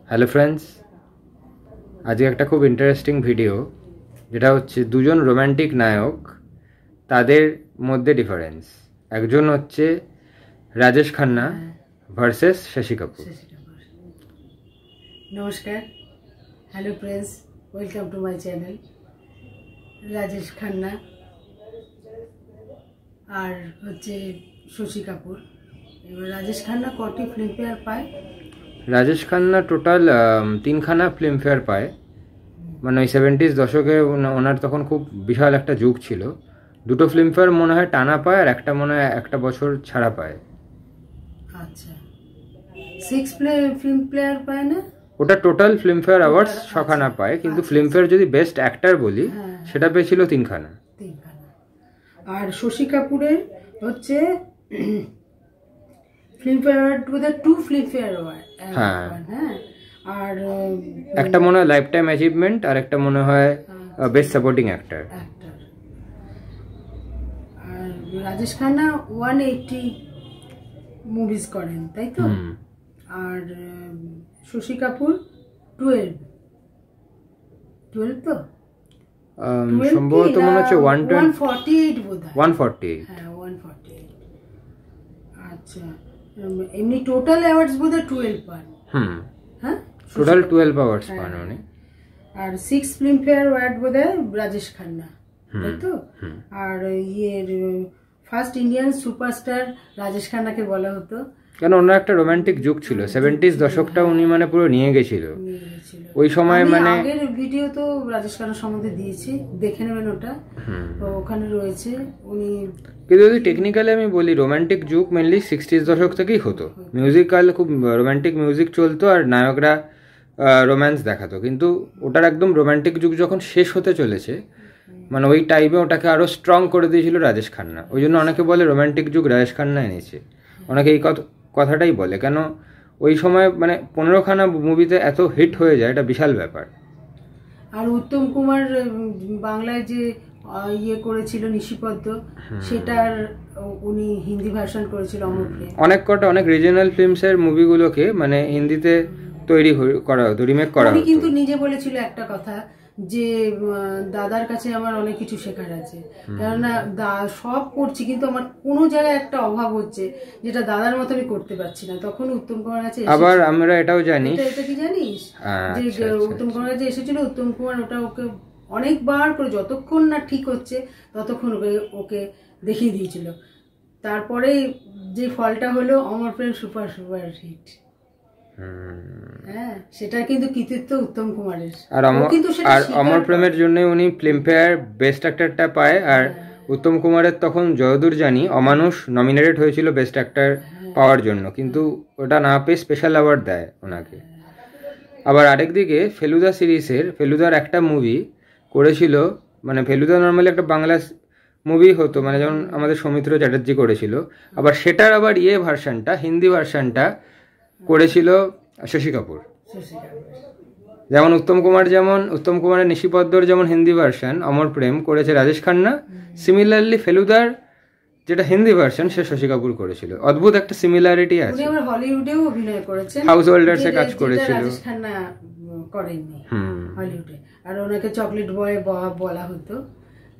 Hello friends, আজকে একটা খুব ইন্টারেস্টিং ভিডিও, যেটা হচ্ছে দুজন রোম্যান্টিক নায়ক, তাদের মধ্যে ডিফারেন্স। একজন হচ্ছে রাজেশ খান্না ভার্সেস শশী কাপুর। নমস্কার, hello friends, welcome to my channel. Rajesh Khanna আর হচ্ছে শশী কাপুর। এবার রাজেশ খান্না কটি ফিল্মফেয়ার পায়? রাজেশ খান্না টোটাল 3খানা ফিল্মফেয়ার পায়। মানে ওই 70s দশকে ওনার তখন খুব বিশাল একটা যুগ ছিল। 2টো ফিল্মফেয়ার মনে হয় টানা পায়, আর একটা মনে হয় একটা বছর ছাড়া পায়। আচ্ছা, 6 ফিল্মফেয়ার পায় না? ওটা টোটাল ফিল্মফেয়ার অ্যাওয়ার্ডস 6খানা পায়, কিন্তু ফিল্মফেয়ার যদি বেস্ট অ্যাক্টর বলি সেটা পেয়েছিল 3খানা। আর শশী কাপুরের হচ্ছে ফিল্মফেয়ার অ্যাওয়ার্ড, বোধহয় 2 ফিল্মফেয়ার অ্যাওয়ার্ড। হ্যাঁ, আর একটা মনে হয় লাইফ টাইম অ্যাচিভমেন্ট, আর একটা মনে হয় বেস্ট সাপোর্টিং অ্যাক্টর। আর রাজেশ খান্না 180 মুভিজ করেন, তাই তো? আর শশী কাপুর 12 তো সম্ভবত মনে হচ্ছে 148 বোধহয়। 148। হ্যাঁ, 148। আচ্ছা, এমনি টোটাল অ্যাওয়ার্ডস বোধহয় 12 পান। হ্যাঁ, টোটাল 12 অ্যাওয়ার্ডস পান উনি। আর 6 ফিল্মফেয়ার অ্যাওয়ার্ড বোধহয় রাজেশ খান্না, তাই তো? আর ফার্স্ট ইন্ডিয়ান সুপারস্টার রাজেশ খান্নাকে বলা হতো, কেন ওনার একটা রোমান্টিক যুগ ছিল। 70s দশকটা উনি মানে পুরো নিয়ে গেছিল ওই সময়। মানে আগের ভিডিও তো রাজেশ খান্নার সম্বন্ধে দিয়েছি, দেখে নেবেন, ওটা ওখানে রয়েছে। উনি কিন্তু যদি টেকনিক্যালি আমি বলি, রোমান্টিক যুগ মেনলি 60s দশক থেকেই হতো। মিউজিক্যাল খুব রোমান্টিক মিউজিক চলতো, আর নায়করা রোম্যান্স দেখাতো। কিন্তু ওটার একদম রোমান্টিক যুগ যখন শেষ হতে চলেছে, মানে ওই টাইমে ওটাকে আরো স্ট্রং করে দিয়েছিল রাজেশ খান্না। ওই জন্য অনেকে বলে রোমান্টিক যুগ রাজেশ খান্না এনেছে। অনেকে এই কথাটাই বলে, কেন ওই সময় মানে 15খানা মুভিতে এত হিট হয়ে যায়, এটা বিশাল ব্যাপার। আর উত্তম কুমার বাংলায় যে ইয়ে করেছিল নিশিপদ্ম, সেটার উনি হিন্দি ভার্সন করেছিল অমর প্রেম। অনেক রিজিওনাল ফিল্মসের মুভিগুলোকে মানে হিন্দিতে তৈরি করা হতো, রিমেক করা হতো। কিন্তু নিজে বলেছিল একটা কথা, যে দাদার কাছে আমার অনেক কিছু শেখার আছে, কেননা সব করছি কিন্তু আমার কোনো জায়গায় একটা অভাব হচ্ছে, যেটা দাদার মতো আমি করতে পারছি না। তখন উত্তম কুমার কাছে আবার আমরা এটাও জানি, এটা কি জানিস, যে উত্তম কুমার কাছে এসেছিল, উত্তম কুমার ওটা ওকে অনেকবার করে, যতক্ষণ না ঠিক হচ্ছে ততক্ষণ ওকে দেখিয়ে দিয়েছিল। তারপরে যে ফলটা হলো অমর প্রেম সুপার হিট। হ্যাঁ, সেটা কিন্তু কৃতিত্ব উত্তম কুমারের। আর অমর প্রেমের জন্য উনি ফিল্মফেয়ার বেস্ট অ্যাক্টরটা পায়। আর উত্তম কুমারের তখন যতদূর জানি অমানুষ নমিনেটেড হয়েছিল বেস্ট অ্যাক্টর পাওয়ার জন্য, কিন্তু ওটা না পেয়ে স্পেশাল অ্যাওয়ার্ড দেয় ওনাকে। আবার আরেকদিকে ফেলুদা সিরিজের ফেলুদার একটা মুভি করেছিল, মানে ফেলুদা নর্মালি একটা বাংলা মুভি হতো, মানে যেমন আমাদের সৌমিত্র চ্যাটার্জি করেছিল। আবার সেটার আবার ভার্সনটা, হিন্দি ভার্সনটা করেছিল শশী কাপুর। যেমন উত্তম কুমারের নিশিপদ্মর যেমন হিন্দি ভার্সন অমর প্রেম করেছে রাজেশ খান্না, সিমিলারলি ফেলুদার যেটা হিন্দি ভার্সন সে শশী কাপুর করেছিল। অদ্ভুত একটা সিমিলারিটি আছে। উনি হলিউডেও অভিনয় করেছেন, হাউস হোল্ডার্সে কাজ করেছিল, রাজেশ খান্না করেননি হলিউডে। আর ওনাকে চকলেট বয় বলা হতো।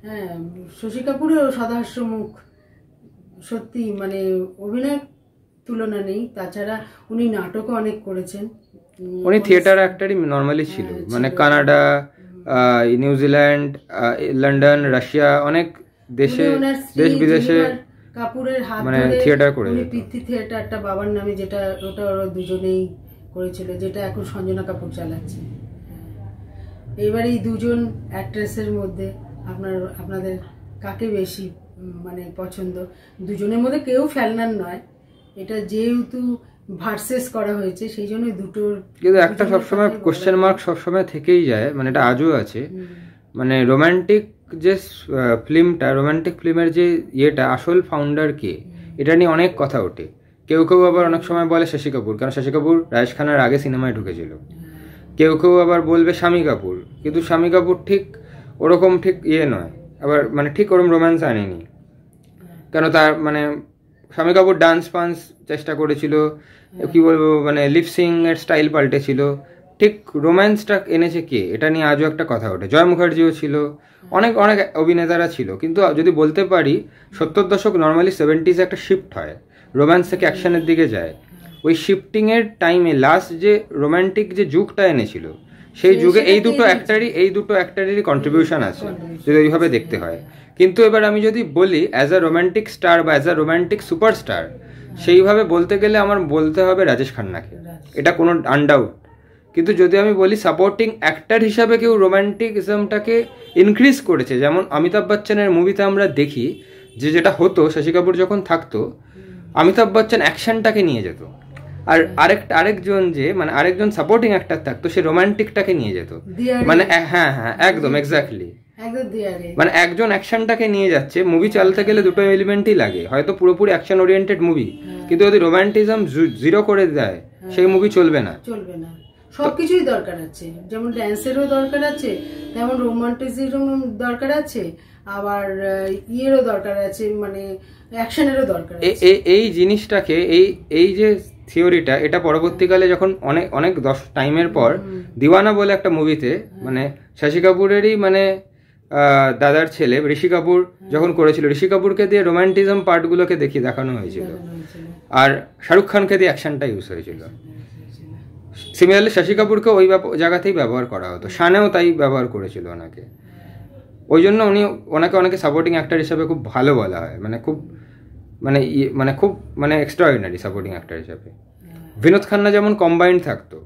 হ্যাঁ, শশী কাপুরের সদাহাস্য মুখ, সত্যি মানে অভিনয় তুলনা নেই। তাছাড়া উনি নাটকও অনেক করেছেন। উনি থিয়েটার অ্যাক্টরই নর্মালি ছিল, মানে কানাডা, নিউজিল্যান্ড, লন্ডন, রাশিয়া, অনেক দেশে দেশ বিদেশে কাপুরের হাত মানে থিয়েটার করে। পৃথ্বী থিয়েটারটা বাবার নামে, যেটা ওটা ওরা দুজনেই করেছিল, যেটা এখন সঞ্জনা কাপুর চালাচ্ছে। এবার এই দুজন অ্যাক্ট্রেসের মধ্যে আপনাদের কাকে বেশি মানে পছন্দ? দুজনের মধ্যে কেউ ফেলনার নয়, এটা যেহেতু ভার্সেস করা হয়েছে সেই জন্য দুটোর, কিন্তু একটা সবসময় কোশ্চেন মার্ক সবসময় থেকেই যায়, মানে এটা আজও আছে। মানে রোমান্টিক যে ফিল্মটা, রোমান্টিক ফিল্মের যে ইয়েটা, আসল ফাউন্ডার কে, এটা নিয়ে অনেক কথা ওঠে। কেউ আবার অনেক সময় বলে শশী কাপুর, কারণ শশী কাপুর রাজেশ খান্নার আগে সিনেমায় ঢুকেছিল। কেউ আবার বলবে শামী কাপুর, কিন্তু শামী কাপুর ঠিক ওরকম ঠিক ইয়ে নয়, আবার মানে ঠিক ওরকম রোম্যান্স আনেনি। কেন তার মানে শামী কাপুর ডান্স চেষ্টা করেছিল, কি বলবো, মানে লিপসিং এর স্টাইল পাল্টেছিল। ঠিক রোম্যান্সটা এনেছে কে, এটা নিয়ে আজও একটা কথা ওঠে। জয় মুখার্জিও ছিল, অনেক অনেক অভিনেতারা ছিল, কিন্তু যদি বলতে পারি 70 দশক নর্মালি 70s একটা শিফট হয়, রোম্যান্স থেকে অ্যাকশনের দিকে যায়। ওই শিফটিংয়ের টাইমে লাস্ট যে রোম্যান্টিক যে যুগটা এনেছিল, সেই যুগে এই দুটো অ্যাক্টারেরই কন্ট্রিবিউশন আছে যদি ওইভাবে দেখতে হয়। কিন্তু এবার আমি যদি বলি অ্যাজ আ রোম্যান্টিক স্টার বা অ্যাজ আ রোম্যান্টিক সুপারস্টার, সেইভাবে বলতে গেলে আমার বলতে হবে রাজেশ খান্নাকে, এটা কোনো আনডাউট। কিন্তু যদি আমি বলি সাপোর্টিং অ্যাক্টর হিসাবে কেউ রোম্যান্টিকিজমটাকে ইনক্রিজ করেছে, যেমন অমিতাভ বচ্চনের মুভিতে আমরা দেখি যে যেটা হতো, শশী কাপুর যখন থাকতো অমিতাভ বচ্চন অ্যাকশনটাকে নিয়ে যেত, আর আরেকজন সাপোর্টিং অ্যাক্টর থাকতো, সে রোম্যান্টিকটাকে নিয়ে যেত। মানে হ্যাঁ একদম এক্স্যাক্টলি, মানে একজন অ্যাকশনটাকে নিয়ে যাচ্ছে, মুভি চালাতে গেলে দুটো এলিমেন্টই লাগে, হয়তো পুরোপুরি অ্যাকশন ওরিয়েন্টেড মুভি, কিন্তু যদি রোম্যান্টিজম জিরো করে দেয় সেই মুভি চলবে না। সবকিছুই দরকার আছে, যেমন ড্যান্সেরও দরকার আছে, তেমন রোমান্টিসিজম দরকার আছে, আবার ইয়েরও দরকার আছে, মানে অ্যাকশনেরও দরকার আছে। এই জিনিসটাকে এই যে থিওরিটা, এটা পরবর্তীকালে যখন অনেক টাইমের পর দিওয়ানা বলে একটা মুভিতে, মানে শশী কাপুরেরই মানে দাদার ছেলে ঋষি কাপুর যখন করেছিল, ঋষি কাপুরকে দিয়ে রোম্যান্টিজম পার্টগুলোকে দেখানো হয়েছিল, আর শাহরুখ খানকে দিয়ে অ্যাকশনটা ইউজ হয়েছিল। সিমিলারলি শশী কাপুরকে ওই জায়গাতেই ব্যবহার করা হতো, শানেও তাই ব্যবহার করেছিল ওনাকে। ওই জন্য ওনাকে অনেকে সাপোর্টিং অ্যাক্টর হিসাবে খুব ভালো বলা হয়, খুব এক্সট্রাঅর্ডিনারি সাপোর্টিং অ্যাক্টর হিসাবে। বিনোদ খান্না যেমন কম্বাইন্ড থাকতো,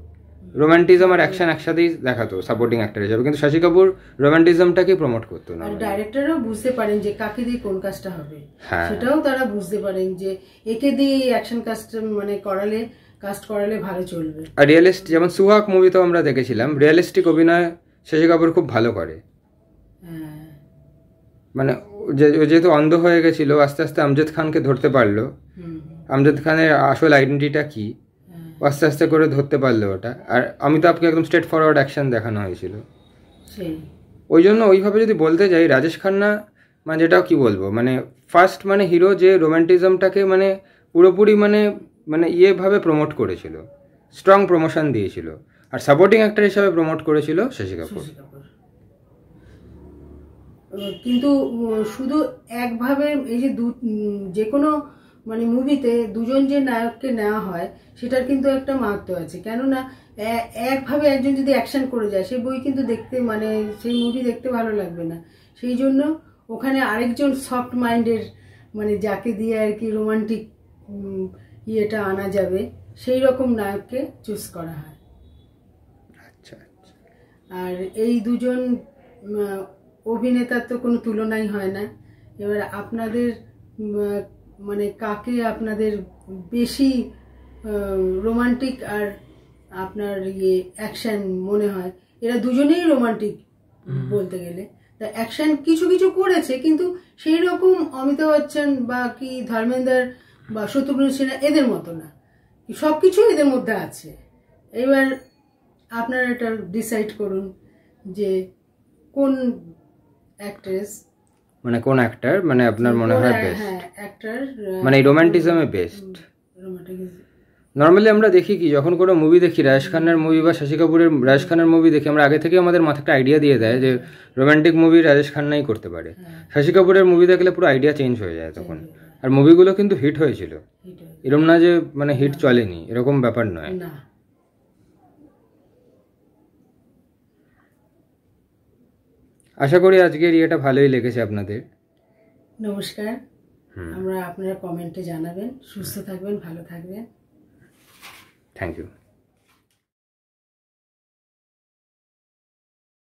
রোম্যান্টিজম আর অ্যাকশন একসাথেই দেখাতো সাপোর্টিং অ্যাক্টর হিসাবে, কিন্তু শশী কাপুর রোম্যান্টিজমটাকেই প্রমোট করতো না। ডাইরেক্টরও বুঝতে পারেন যে কাকে দিয়ে কোন কাজটা হবে, সেটাও তারা বুঝতে পারেন যে একে দিয়ে অ্যাকশন কাস্ট করালে ভালো চলবে। আর রিয়েলিস্ট, যেমন সুহাগ মুভিতেও আমরা দেখেছিলাম রিয়েলিস্টিক অভিনয় শশী কাপুর খুব ভালো করে। মানে যেহেতু অন্ধ হয়ে গেছিল, আস্তে আস্তে আমজাদ খানকে ধরতে পারলো, আমজাদ খানের আসল আইডেন্টিটিটা কি আস্তে আস্তে করে ধরতে পারলো ওটা। আর অমিতাভকে একদম স্ট্রেট ফরওয়ার্ড অ্যাকশন দেখানো হয়েছিল। ওই জন্য ওইভাবে যদি বলতে যাই, রাজেশ খান্না মানে যেটা কি বলবো, মানে ফার্স্ট হিরো যে রোম্যান্টিজমটাকে পুরোপুরি ইয়েভাবে প্রমোট করেছিল, স্ট্রং প্রমোশন দিয়েছিল, আর সাপোর্টিং অ্যাক্টর হিসাবে প্রমোট করেছিল শশী কাপুর। কিন্তু শুধু একভাবে এই যে কোনো মুভিতে দুজন যে নায়ককে নেওয়া হয়, সেটার কিন্তু একটা মাহাত্ম আছে। কেননা একভাবে একজন যদি অ্যাকশন করে যায়, সেই বই কিন্তু দেখতে সেই মুভি দেখতে ভালো লাগবে না। সেই জন্য ওখানে আরেকজন সফট মাইন্ডের, যাকে দিয়ে আর কি রোমান্টিক ইয়েটা আনা যাবে, সেই রকম নায়ককে চুজ করা হয়। আচ্ছা, আর এই দুজন অভিনেতার তো কোনো তুলনাই হয় না। এবার আপনাদের কাকে আপনাদের বেশি রোমান্টিক আর আপনার অ্যাকশন মনে হয়? এরা দুজনেই রোমান্টিক বলতে গেলে, তা অ্যাকশন কিছু কিছু করেছে, কিন্তু সেই রকম অমিতাভ বচ্চন বা কি ধর্মেন্দ্র বা শত্রুঘ্ন সিনহা এদের মতো না, সবকিছু এদের মধ্যে আছে। এবার আপনারা এটা ডিসাইড করুন যে কোন অ্যাক্ট্রেস, কোন অ্যাক্টর আপনার মনে হয় বেস্ট, অ্যাক্টর এই রোম্যান্টিজমে বেস্ট। নর্মালি আমরা দেখি কি, যখন কোনো মুভি দেখি, রাজেশ খান্নার মুভি বা শশী কাপুরের রাজেশ খান্নার মুভি দেখি, আমরা আগে থেকে আমাদের মাথায় একটা আইডিয়া দিয়ে দেয় যে রোম্যান্টিক মুভি রাজেশ খান্নাই করতে পারে। শশী কাপুরের মুভি দেখলে পুরো আইডিয়া চেঞ্জ হয়ে যায় তখন। আর মুভিগুলো কিন্তু হিট হয়েছিল, এরকম না যে হিট চলেনি, এরকম ব্যাপার নয়। আশা করি আজকের ইয়েটা ভালোই লেগেছে আপনাদের। নমস্কার, আপনারা কমেন্টে জানাবেন। সুস্থ থাকবেন, ভালো থাকবেন। Thank you.